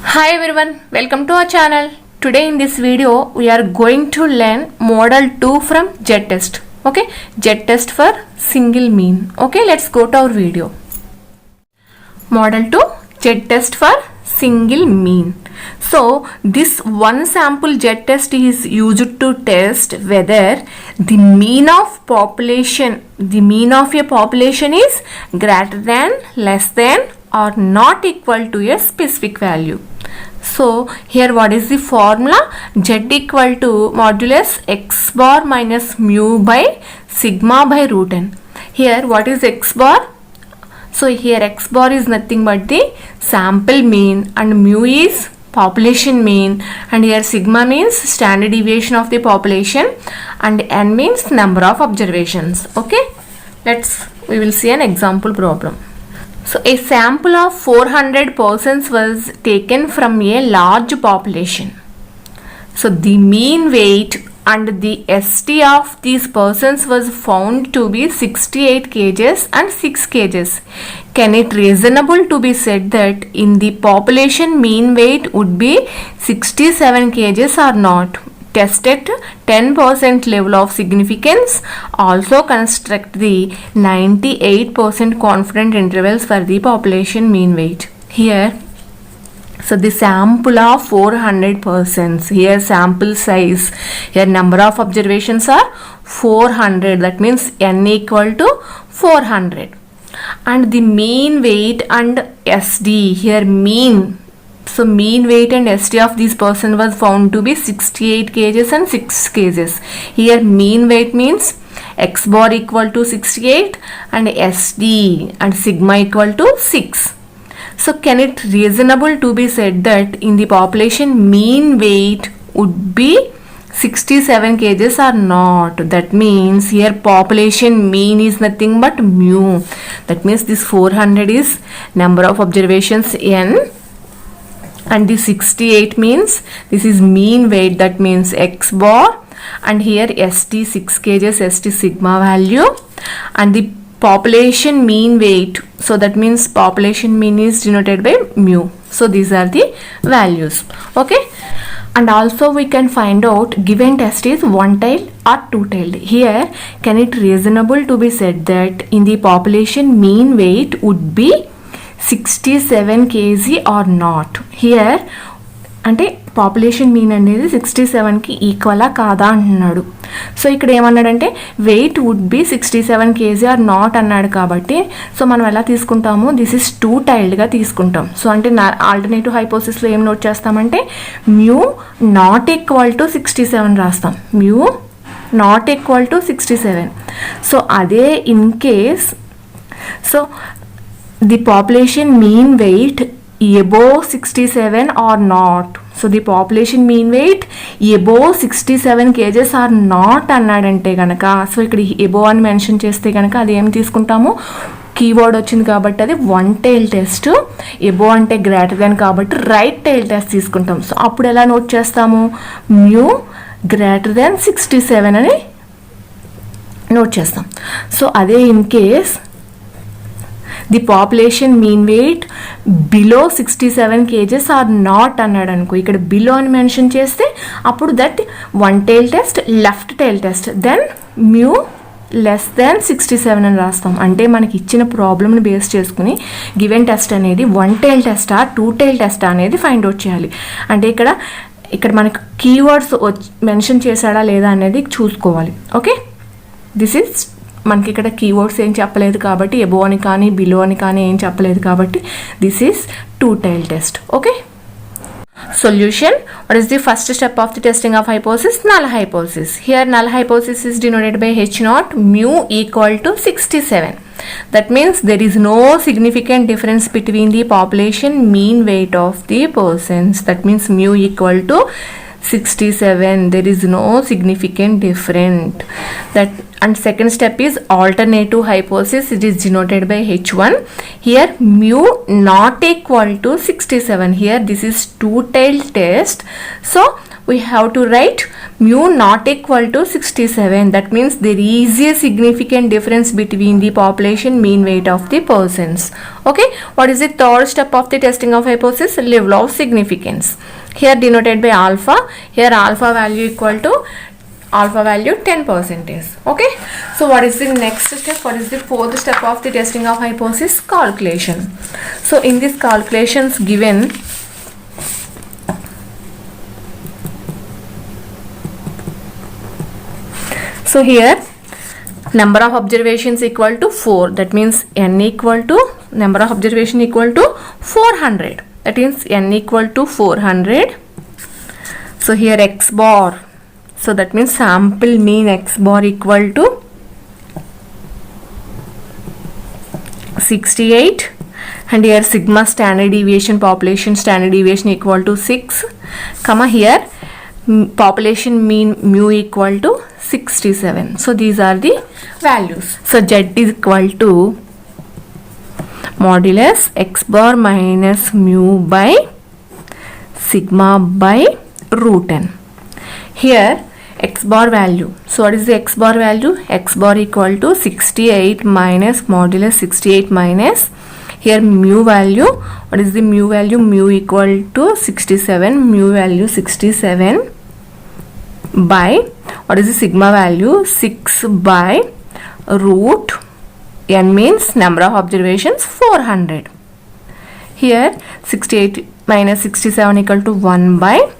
Hi everyone, welcome to our channel. Today in this video we are going to learn model 2 from Z-test. Okay, Z-test for single mean. Okay, let's go to our video. Model 2 Z-test for single mean. So this one sample Z-test is used to test whether the mean of a population is greater than, less than or not equal to a specific value. So here what is the formula? Z equal to modulus x bar minus mu by sigma by root n. Here what is x bar? So here x bar is nothing but the sample mean and mu is population mean, and here sigma means standard deviation of the population and n means number of observations. Okay, we will see an example problem. So a sample of 400 persons was taken from a large population. So the mean weight and the ST of these persons was found to be 68 kgs and 6 kgs. Can it reasonable to be said that in the population mean weight would be 67 kgs or not? Test at 10% level of significance. Also construct the 98% confident intervals for the population mean weight. Here, so the sample of 400 persons. Here sample size. Here number of observations are 400. That means n equal to 400. And the mean weight and SD. Here mean. So mean weight and ST of this person was found to be 68 kgs and 6 kgs. Here mean weight means x bar equal to 68 and SD and sigma equal to 6. So can it reasonable to be said that in the population mean weight would be 67 kgs or not? That means here population mean is nothing but mu. That means this 400 is number of observations n. And the 68 means this is mean weight, that means x bar, and here ST 6 kgs ST sigma value, and the population mean weight, so that means population mean is denoted by mu. So these are the values. Okay, and also we can find out given test is one-tailed or two-tailed. Here can it reasonable to be said that in the population mean weight would be 67 kg or not? Here అంటే population mean అనేది 67కి ఈక్వలా కాదా అంటున్నాడు. So ఇక్కడ ఏమన్నాడంటే weight would be 67 kg or not అన్నాడు. కాబట్టి సో మనం ఎలా తీసుకుంటాము, దిస్ ఇస్ టూ టైల్డ్గా తీసుకుంటాం. సో అంటే ఆల్టర్నేటివ్ హైపోసిస్లో ఏం నోట్ చేస్తామంటే మ్యూ నాట్ ఈక్వల్ టు 67 రాస్తాం. Mu not equal to 67. So అదే in case so the population mean weight above 67 or not. So the population mean weight above 67 kgs or not అన్నాడంటే కనుక, so ఇక్కడ above అని mention చేస్తే కనుక అది ఏం తీసుకుంటాము, కీవర్డ్ వచ్చింది కాబట్టి అది వన్ టైల్ టెస్ట్. above అంటే గ్రేటర్ దాన్ కాబట్టి రైట్ టైల్ టెస్ట్ తీసుకుంటాం. సో అప్పుడు ఎలా నోట్ చేస్తాము, మ్యూ గ్రేటర్ దాన్ 67 అని నోట్ చేస్తాం. సో అదే in case the population mean weight below 67 kgs or not అన్నాడు అనుకో, ఇక్కడ బిలో అని మెన్షన్ చేస్తే అప్పుడు that one tail test left tail test, then mu less than 67 అని రాస్తాం. అంటే మనకి ఇచ్చిన ప్రాబ్లమ్ని బేస్ చేసుకుని గివెన్ టెస్ట్ అనేది వన్ టైల్ టెస్టా టూ టైల్ టెస్టా అనేది ఫైండ్ అవుట్ చేయాలి. అంటే ఇక్కడ మనకు కీవర్డ్స్ మెన్షన్ చేశాడా లేదా అనేది చూసుకోవాలి. ఓకే, దిస్ ఈజ్ మనకి ఇక్కడ కీవర్డ్స్ ఏం చెప్పలేదు కాబట్టి ఎబో అని కానీ బిలో అని కానీ ఏం చెప్పలేదు కాబట్టి this is two tile test. Okay, solution. What is the first step of the testing of hypothesis? Null hypothesis. Here null hypothesis is denoted by h naught mu equal to 67. That means there is no significant difference between the population mean weight of the persons. That means mu equal to 67. There is no significant difference. That and second step is alternative hypothesis. It is denoted by h1. Here mu not equal to 67. Here this is two-tailed test. So we have to write mu not equal to 67. That means there is a significant difference between the population mean weight of the persons. Okay, what is the third step of the testing of hypothesis? Level of significance. Here denoted by alpha. Here alpha value equal to alpha value 10%. Okay, so what is the next step? What is the fourth step of the testing of hypothesis? Calculation. So in this calculations given, so here number of observations equal to 4. That means n equal to number of observation equal to 400. That means n equal to 400. So here x bar. So that means sample mean x bar equal to 68. And here sigma standard deviation, population standard deviation equal to 6. Comma here population mean mu equal to 67. So these are the values. So z is equal to modulus x bar minus mu by sigma by root n. Here x bar value. So what is the x bar value? X bar equal to 68 minus modulus 68 minus here mu value. What is the mu value? Mu equal to 67. Mu value 67 by what is the sigma value? 6 by root n means number of observations 400. Here 68 minus 67 equal to 1 by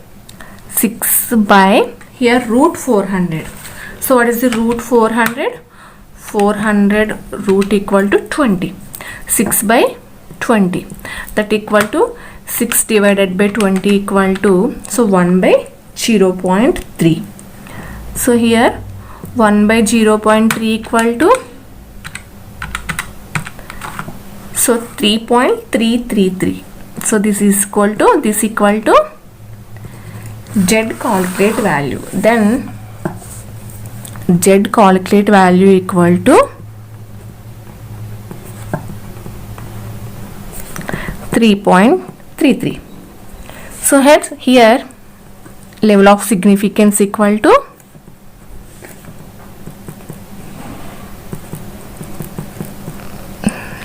6 by here root 400. So what is the root 400? 400 root equal to 20. 6 by 20. That equal to 6 divided by 20 equal to, so 1 by 0.3. So here 1 by 0.3 equal to, so 3.333. So this is equal to, this equal to z calculate value. Then z calculate value equal to 3.33. So here level of significance equal to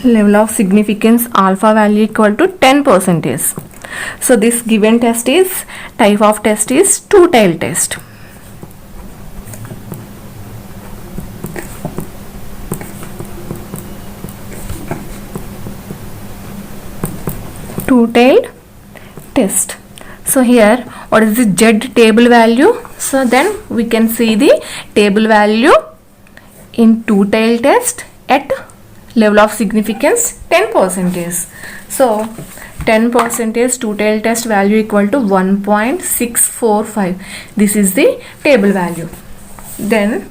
level of significance alpha value equal to 10%. So this given test is, type of test is two-tailed test. Two-tailed test. So here what is the z table value? So then we can see the table value in two-tailed test at level of significance 10%. So 10% two-tailed test value equal to 1.645. This is the table value. Then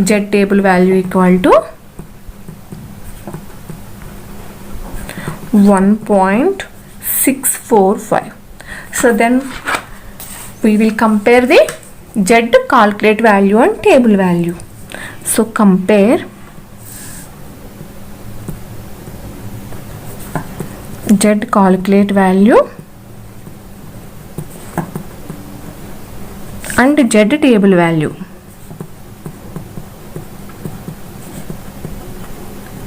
z table value equal to 1.645. So then we will compare the z calculate value and table value. So compare z calculate value and z table value.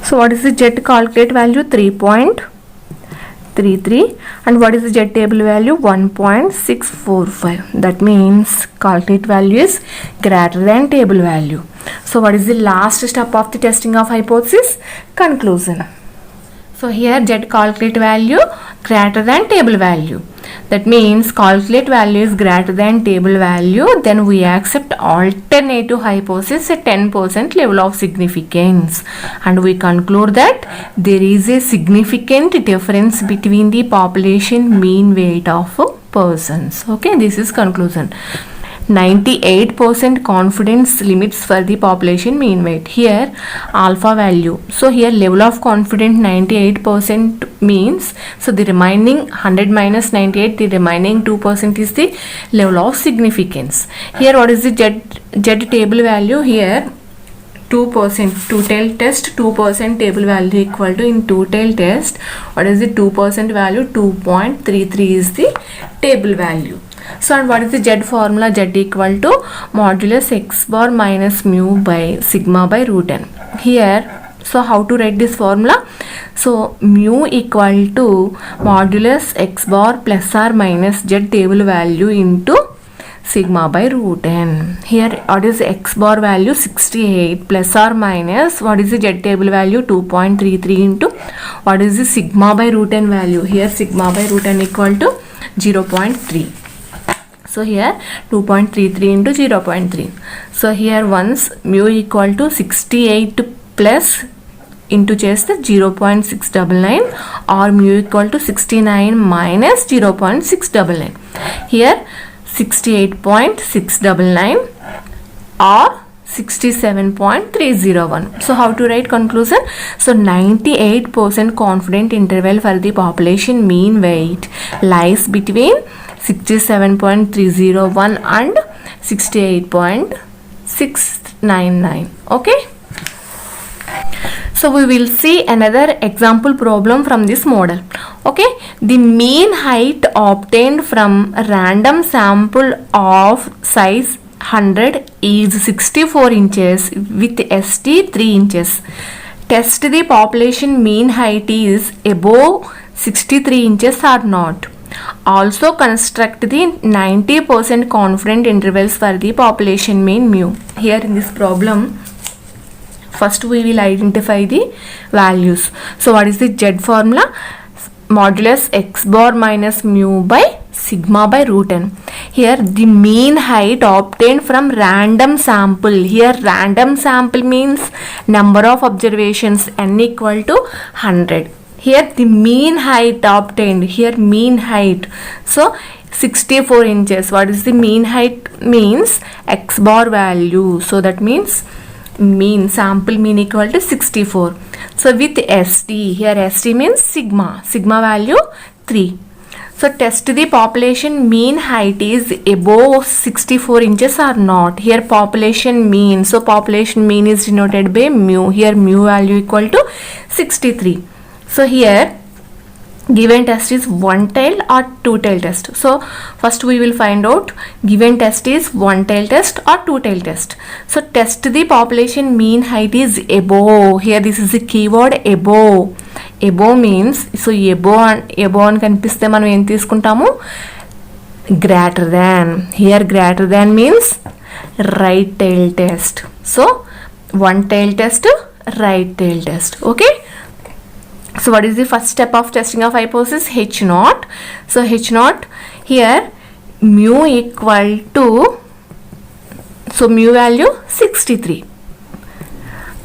So what is the z calculate value? 3.33, and what is the z table value? 1.645. That means calculate value is greater than table value. So what is the last step of the testing of hypothesis? Conclusion. So here z calculate value greater than table value. That means calculate value is greater than table value. Then we accept alternative hypothesis at 10% level of significance. And we conclude that there is a significant difference between the population mean weight of persons. Okay, this is conclusion. 98% confidence limits for the population mean weight. Here alpha value. So here level of confidence 98% means, so the remaining 100 minus 98, the remaining 2% is the level of significance. Here what is the z table value? Here 2%, two-tailed test, 2% table value equal to, in two-tailed test, what is the 2% value? 2.33 is the table value. So and what is the Z formula? Z equal to modulus x bar minus mu by sigma by root n. Here, so how to write this formula? So mu equal to modulus x bar plus or minus Z table value into sigma by root n. Here what is x bar value? 68 plus or minus what is the Z table value? 2.33 into what is the sigma by root n value? Here sigma by root n equal to 0.3. So here 2.33 into 0.3. So here once mu equal to 68 plus into చేస్తే 0.699 or mu equal to 69 minus 0.699. Here 68.699 or 67.301. So how to write conclusion? So 98% confident interval for the population mean weight lies between 67.301 and 68.699. Okay. So we will see another example problem from this model. Okay, the mean height obtained from random sample of size 100 is 64 inches with ST 3 inches. Test the population mean height is above 63 inches or not. Also construct the 90% confident intervals for the population mean mu. Here in this problem, first we will identify the values. So what is the Z formula? Modulus x bar minus mu by sigma by root n. Here the mean height obtained from random sample. Here random sample means number of observations n equal to 100. Here the mean height obtained. Here mean height. So 64 inches. What is the mean height? Means x bar value. So that means mean sample mean equal to 64. So with ST, here ST means sigma value 3. So test the population mean height is above 64 inches or not. Here population mean, so population mean is denoted by mu. Here mu value equal to 63. So here given test is one-tailed or two-tailed test. So first we will find out given test is one-tailed test or two-tailed test. So test the population mean height is above. Here this is the keyword above. Above means, so above అని కనిపిస్తే మనం ఏం తీసుకుంటాము? Greater than. Here greater than means right tail test. So one tail test, right tail test. Okay. So what is the first step of testing of hypothesis? H naught. So H naught, here mu equal to, so mu value 63.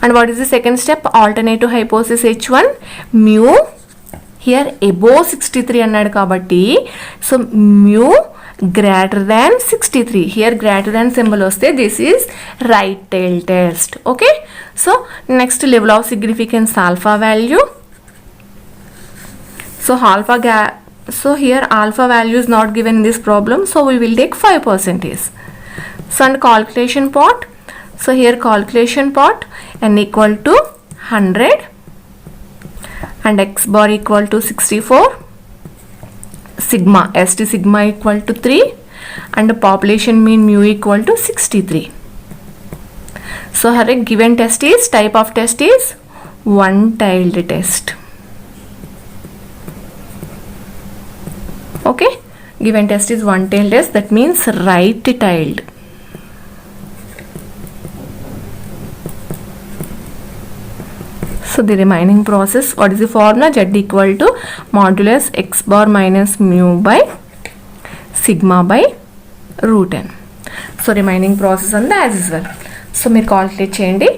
And what is the second step? Alternative hypothesis H1, mu here above 63 అన్నాడు కాబట్టి, so mu greater than 63. Here greater than symbol వస్తే this is right tail test. Okay. So next level of significance alpha value. So so here alpha value is not given in this problem, so we will take 5%. So and calculation part. So here calculation part n equal to 100 and x bar equal to 64. Sigma ST sigma equal to 3 and population mean mu equal to 63. So here given test is, type of test is one-tailed test. Okay, given test is one-tailed test, that means right-tailed. So the remaining process, what is the formula? Z equal to modulus x bar minus mu by sigma by root n. So remaining process and as usual. So మీరు calculate చేయండి.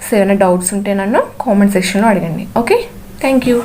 So ఏమైనా doubts ఉంటే నన్ను comment సెక్షన్లో అడగండి. Okay, thank you.